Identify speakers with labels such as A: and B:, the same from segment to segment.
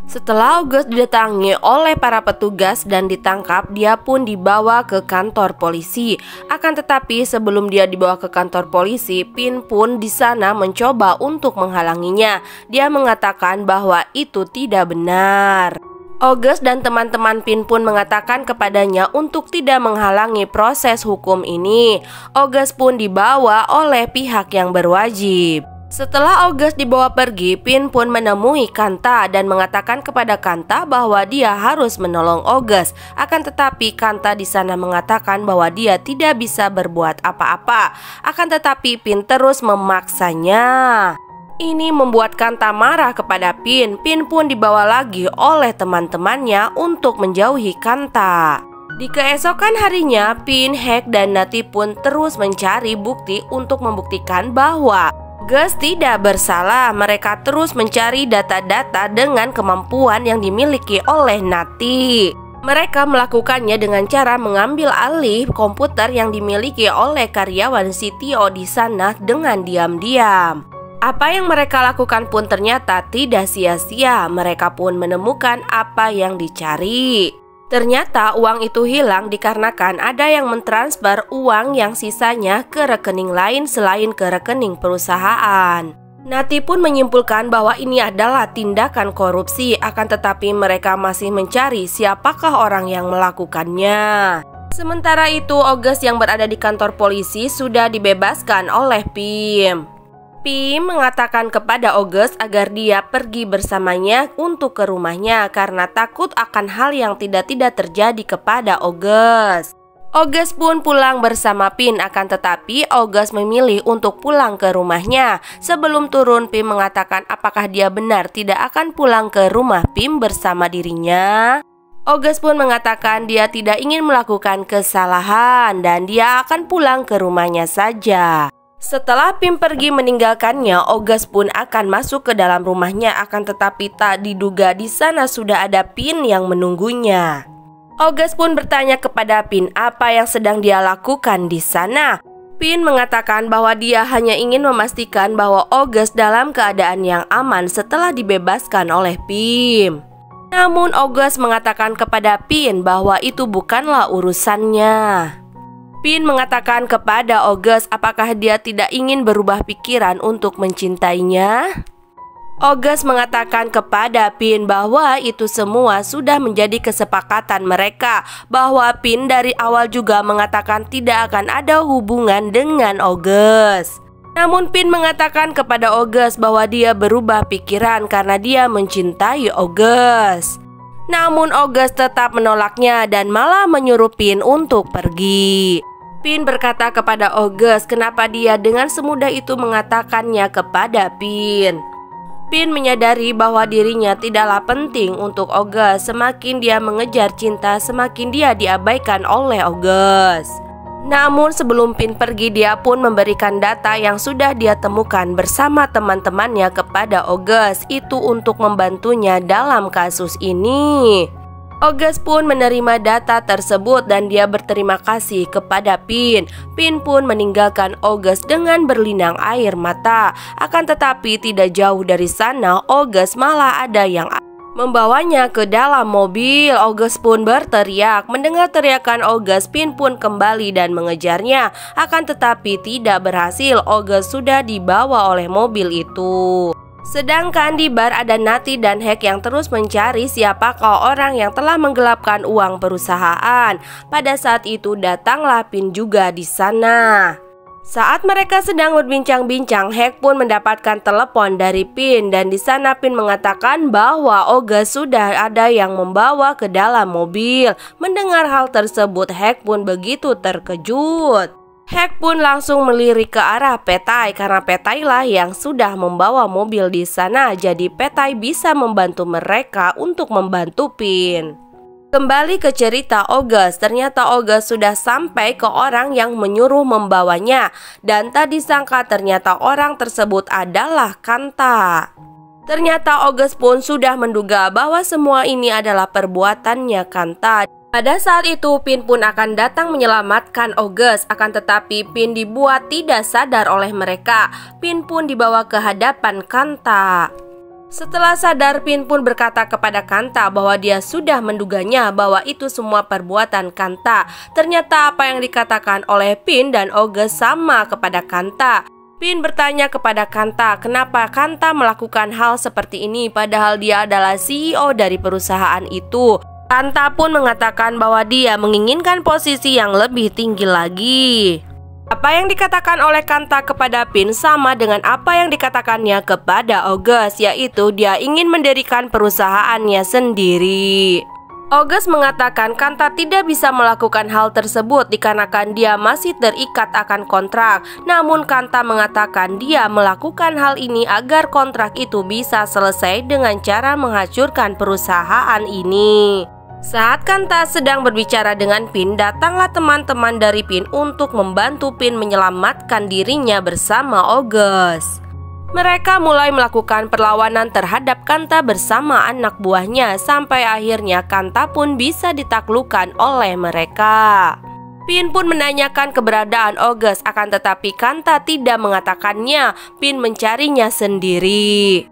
A: Setelah August didatangi oleh para petugas dan ditangkap, dia pun dibawa ke kantor polisi. Akan tetapi sebelum dia dibawa ke kantor polisi, Pin pun di sana mencoba untuk menghalanginya. Dia mengatakan bahwa itu tidak benar. August dan teman-teman Pin pun mengatakan kepadanya untuk tidak menghalangi proses hukum ini. August pun dibawa oleh pihak yang berwajib. Setelah August dibawa pergi, Pin pun menemui Kanta dan mengatakan kepada Kanta bahwa dia harus menolong August. Akan tetapi Kanta di sana mengatakan bahwa dia tidak bisa berbuat apa-apa. Akan tetapi Pin terus memaksanya. Ini membuat Kanta marah kepada Pin. Pin pun dibawa lagi oleh teman-temannya untuk menjauhi Kanta. Di keesokan harinya, Pin, Hek, dan Natty pun terus mencari bukti untuk membuktikan bahwa August tidak bersalah. Mereka terus mencari data-data dengan kemampuan yang dimiliki oleh Natty. Mereka melakukannya dengan cara mengambil alih komputer yang dimiliki oleh karyawan CTO di sana dengan diam-diam. Apa yang mereka lakukan pun ternyata tidak sia-sia. Mereka pun menemukan apa yang dicari. Ternyata uang itu hilang dikarenakan ada yang mentransfer uang yang sisanya ke rekening lain selain ke rekening perusahaan. Natty pun menyimpulkan bahwa ini adalah tindakan korupsi, akan tetapi mereka masih mencari siapakah orang yang melakukannya. Sementara itu, August yang berada di kantor polisi sudah dibebaskan oleh Pim. Pim mengatakan kepada August agar dia pergi bersamanya untuk ke rumahnya karena takut akan hal yang tidak terjadi kepada August. August pun pulang bersama Pin, akan tetapi August memilih untuk pulang ke rumahnya. Sebelum turun, Pim mengatakan apakah dia benar tidak akan pulang ke rumah Pim bersama dirinya. August pun mengatakan dia tidak ingin melakukan kesalahan dan dia akan pulang ke rumahnya saja. Setelah Pim pergi meninggalkannya, August pun akan masuk ke dalam rumahnya, akan tetapi tak diduga di sana sudah ada Pin yang menunggunya. August pun bertanya kepada Pin apa yang sedang dia lakukan di sana. Pin mengatakan bahwa dia hanya ingin memastikan bahwa August dalam keadaan yang aman setelah dibebaskan oleh Pim. Namun August mengatakan kepada Pin bahwa itu bukanlah urusannya. Pin mengatakan kepada August apakah dia tidak ingin berubah pikiran untuk mencintainya. August mengatakan kepada Pin bahwa itu semua sudah menjadi kesepakatan mereka, bahwa Pin dari awal juga mengatakan tidak akan ada hubungan dengan August. Namun Pin mengatakan kepada August bahwa dia berubah pikiran karena dia mencintai August. Namun August tetap menolaknya dan malah menyuruh Pin untuk pergi. Pin berkata kepada August kenapa dia dengan semudah itu mengatakannya kepada Pin. Pin menyadari bahwa dirinya tidaklah penting untuk August. Semakin dia mengejar cinta, semakin dia diabaikan oleh August. Namun sebelum Pin pergi, dia pun memberikan data yang sudah dia temukan bersama teman-temannya kepada August. Itu untuk membantunya dalam kasus ini. August pun menerima data tersebut dan dia berterima kasih kepada Pin. Pin pun meninggalkan August dengan berlinang air mata. Akan tetapi tidak jauh dari sana, August malah ada yang membawanya ke dalam mobil. August pun berteriak. Mendengar teriakan August, Pin pun kembali dan mengejarnya. Akan tetapi tidak berhasil. August sudah dibawa oleh mobil itu. Sedangkan di bar ada Natty dan Hek yang terus mencari siapakah orang yang telah menggelapkan uang perusahaan. Pada saat itu datanglah Pin juga di sana. Saat mereka sedang berbincang-bincang, Hek pun mendapatkan telepon dari Pin dan di sana Pin mengatakan bahwa August sudah ada yang membawa ke dalam mobil. Mendengar hal tersebut, Hek pun begitu terkejut. Hek pun langsung melirik ke arah Petai karena Petai lah yang sudah membawa mobil di sana. Jadi Petai bisa membantu mereka untuk membantu Pin. Kembali ke cerita August, ternyata August sudah sampai ke orang yang menyuruh membawanya. Dan tak disangka ternyata orang tersebut adalah Kanta. Ternyata August pun sudah menduga bahwa semua ini adalah perbuatannya Kanta. Pada saat itu Pin pun akan datang menyelamatkan August, akan tetapi Pin dibuat tidak sadar oleh mereka. Pin pun dibawa ke hadapan Kanta. Setelah sadar, Pin pun berkata kepada Kanta bahwa dia sudah menduganya bahwa itu semua perbuatan Kanta. Ternyata apa yang dikatakan oleh Pin dan August sama kepada Kanta. Pin bertanya kepada Kanta kenapa Kanta melakukan hal seperti ini padahal dia adalah CEO dari perusahaan itu. Kanta pun mengatakan bahwa dia menginginkan posisi yang lebih tinggi lagi. Apa yang dikatakan oleh Kanta kepada Pin sama dengan apa yang dikatakannya kepada August, yaitu dia ingin mendirikan perusahaannya sendiri. August mengatakan Kanta tidak bisa melakukan hal tersebut dikarenakan dia masih terikat akan kontrak. Namun Kanta mengatakan dia melakukan hal ini agar kontrak itu bisa selesai dengan cara menghancurkan perusahaan ini. Saat Kanta sedang berbicara dengan Pin, datanglah teman-teman dari Pin untuk membantu Pin menyelamatkan dirinya bersama August. Mereka mulai melakukan perlawanan terhadap Kanta bersama anak buahnya sampai akhirnya Kanta pun bisa ditaklukkan oleh mereka. Pin pun menanyakan keberadaan August, akan tetapi Kanta tidak mengatakannya. Pin mencarinya sendiri.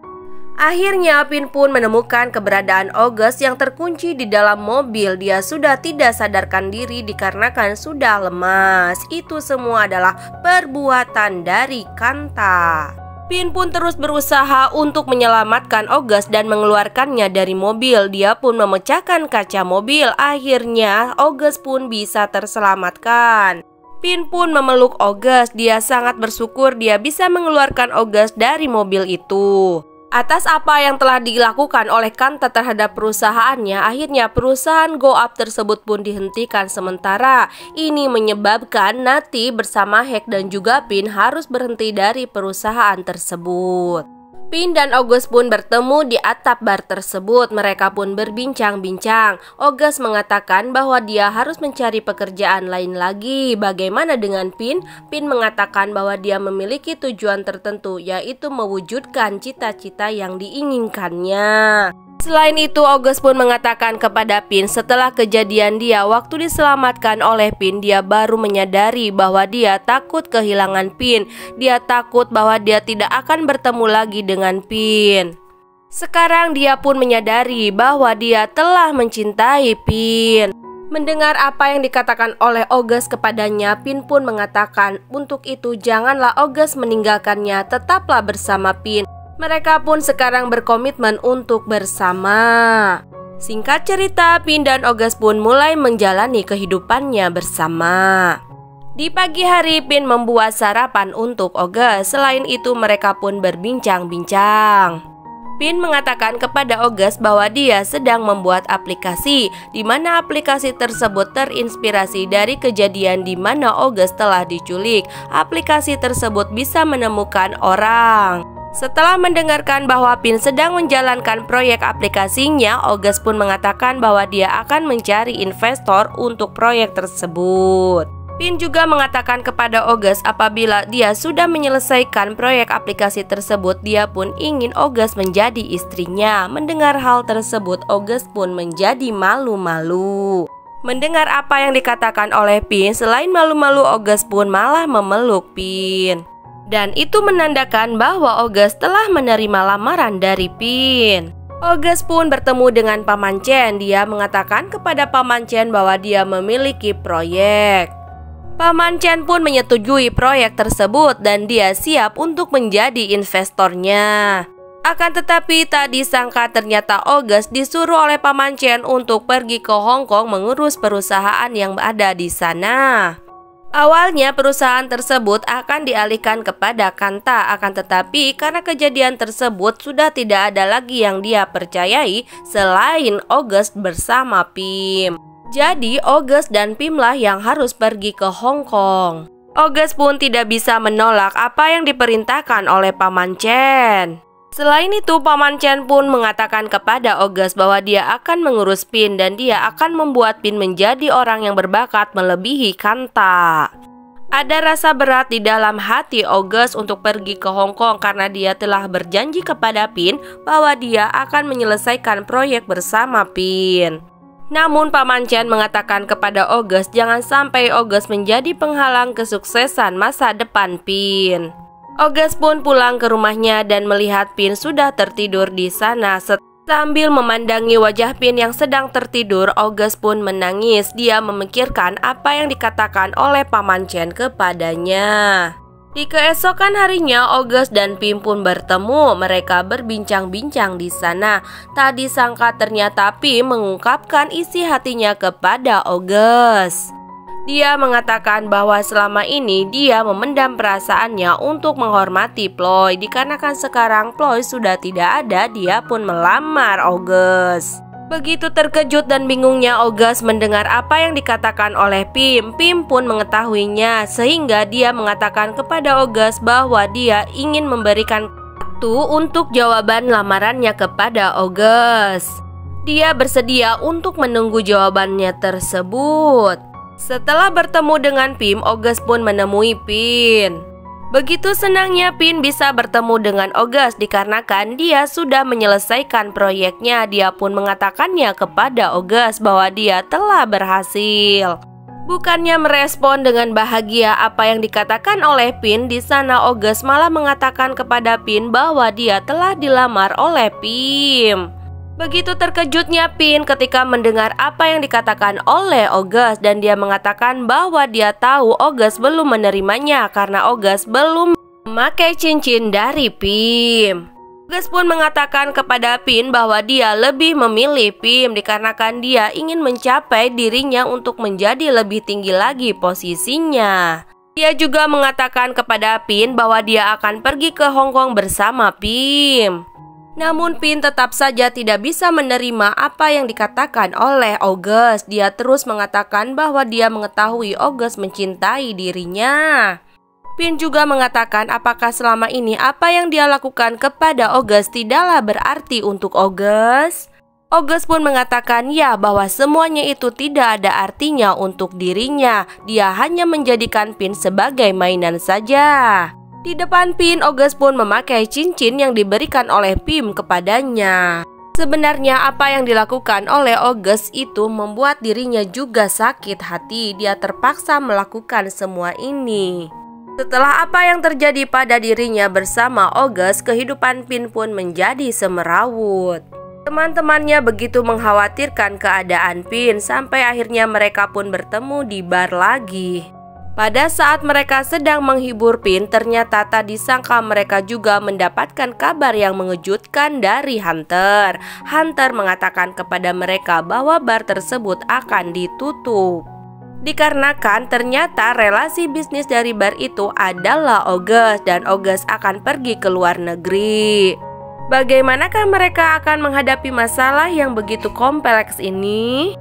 A: Akhirnya Pin pun menemukan keberadaan August yang terkunci di dalam mobil. Dia sudah tidak sadarkan diri dikarenakan sudah lemas. Itu semua adalah perbuatan dari Kanta. Pin pun terus berusaha untuk menyelamatkan August dan mengeluarkannya dari mobil. Dia pun memecahkan kaca mobil. Akhirnya August pun bisa terselamatkan. Pin pun memeluk August. Dia sangat bersyukur dia bisa mengeluarkan August dari mobil itu. Atas apa yang telah dilakukan oleh Kanta terhadap perusahaannya, akhirnya perusahaan Go Up tersebut pun dihentikan sementara. Ini menyebabkan Natty bersama Hank dan juga Pin harus berhenti dari perusahaan tersebut. Pin dan August pun bertemu di atap bar tersebut. Mereka pun berbincang-bincang. August mengatakan bahwa dia harus mencari pekerjaan lain lagi. Bagaimana dengan Pin? Pin mengatakan bahwa dia memiliki tujuan tertentu, yaitu mewujudkan cita-cita yang diinginkannya. Selain itu, August pun mengatakan kepada Pin setelah kejadian dia waktu diselamatkan oleh Pin, dia baru menyadari bahwa dia takut kehilangan Pin. Dia takut bahwa dia tidak akan bertemu lagi dengan Pin. Sekarang dia pun menyadari bahwa dia telah mencintai Pin. Mendengar apa yang dikatakan oleh August kepadanya, Pin pun mengatakan untuk itu janganlah August meninggalkannya, tetaplah bersama Pin. Mereka pun sekarang berkomitmen untuk bersama. Singkat cerita, Pin dan August pun mulai menjalani kehidupannya bersama. Di pagi hari, Pin membuat sarapan untuk August. Selain itu, mereka pun berbincang-bincang. Pin mengatakan kepada August bahwa dia sedang membuat aplikasi, di mana aplikasi tersebut terinspirasi dari kejadian di mana August telah diculik. Aplikasi tersebut bisa menemukan orang. Setelah mendengarkan bahwa Pin sedang menjalankan proyek aplikasinya, August pun mengatakan bahwa dia akan mencari investor untuk proyek tersebut. Pin juga mengatakan kepada August apabila dia sudah menyelesaikan proyek aplikasi tersebut, dia pun ingin August menjadi istrinya. Mendengar hal tersebut, August pun menjadi malu-malu. Mendengar apa yang dikatakan oleh Pin, selain malu-malu, August pun malah memeluk Pin. Dan itu menandakan bahwa August telah menerima lamaran dari Pin. August pun bertemu dengan Paman Chen. Dia mengatakan kepada Paman Chen bahwa dia memiliki proyek. Paman Chen pun menyetujui proyek tersebut dan dia siap untuk menjadi investornya. Akan tetapi tak disangka ternyata August disuruh oleh Paman Chen untuk pergi ke Hong Kong mengurus perusahaan yang ada di sana. Awalnya perusahaan tersebut akan dialihkan kepada Kanta, akan tetapi karena kejadian tersebut sudah tidak ada lagi yang dia percayai selain August bersama Pim. Jadi August dan Pim lah yang harus pergi ke Hong Kong. August pun tidak bisa menolak apa yang diperintahkan oleh Paman Chen. Selain itu, Paman Chen pun mengatakan kepada August bahwa dia akan mengurus Pin dan dia akan membuat Pin menjadi orang yang berbakat melebihi Kanta. Ada rasa berat di dalam hati August untuk pergi ke Hong Kong karena dia telah berjanji kepada Pin bahwa dia akan menyelesaikan proyek bersama Pin. Namun Paman Chen mengatakan kepada August jangan sampai August menjadi penghalang kesuksesan masa depan Pin. August pun pulang ke rumahnya dan melihat Pin sudah tertidur di sana. Sambil memandangi wajah Pin yang sedang tertidur, August pun menangis. Dia memikirkan apa yang dikatakan oleh Paman Chen kepadanya. Di keesokan harinya, August dan Pin pun bertemu. Mereka berbincang-bincang di sana. Tak disangka ternyata Pin mengungkapkan isi hatinya kepada August. Dia mengatakan bahwa selama ini dia memendam perasaannya untuk menghormati Ploy. Dikarenakan sekarang Ploy sudah tidak ada, dia pun melamar August. Begitu terkejut dan bingungnya August mendengar apa yang dikatakan oleh Pim. Pim pun mengetahuinya sehingga dia mengatakan kepada August bahwa dia ingin memberikan waktu untuk jawaban lamarannya kepada August. Dia bersedia untuk menunggu jawabannya tersebut. Setelah bertemu dengan Pim, August pun menemui Pin. Begitu senangnya Pin bisa bertemu dengan August dikarenakan dia sudah menyelesaikan proyeknya. Dia pun mengatakannya kepada August bahwa dia telah berhasil. Bukannya merespon dengan bahagia apa yang dikatakan oleh Pin, di sana August malah mengatakan kepada Pin bahwa dia telah dilamar oleh Pim. Begitu terkejutnya Pin ketika mendengar apa yang dikatakan oleh August dan dia mengatakan bahwa dia tahu August belum menerimanya karena August belum memakai cincin dari Pim. August pun mengatakan kepada Pin bahwa dia lebih memilih Pim dikarenakan dia ingin mencapai dirinya untuk menjadi lebih tinggi lagi posisinya. Dia juga mengatakan kepada Pin bahwa dia akan pergi ke Hong Kong bersama Pim. Namun Pin tetap saja tidak bisa menerima apa yang dikatakan oleh August. Dia terus mengatakan bahwa dia mengetahui August mencintai dirinya. Pin juga mengatakan apakah selama ini apa yang dia lakukan kepada August tidaklah berarti untuk August. August pun mengatakan ya bahwa semuanya itu tidak ada artinya untuk dirinya. Dia hanya menjadikan Pin sebagai mainan saja. Di depan Pin, August pun memakai cincin yang diberikan oleh Pim kepadanya. Sebenarnya apa yang dilakukan oleh August itu membuat dirinya juga sakit hati. Dia terpaksa melakukan semua ini. Setelah apa yang terjadi pada dirinya bersama August, kehidupan Pin pun menjadi semerawut. Teman-temannya begitu mengkhawatirkan keadaan Pin sampai akhirnya mereka pun bertemu di bar lagi. Pada saat mereka sedang menghibur Pin, ternyata tak disangka mereka juga mendapatkan kabar yang mengejutkan dari Hunter. Hunter mengatakan kepada mereka bahwa bar tersebut akan ditutup. Dikarenakan ternyata relasi bisnis dari bar itu adalah August dan August akan pergi ke luar negeri. Bagaimanakah mereka akan menghadapi masalah yang begitu kompleks ini?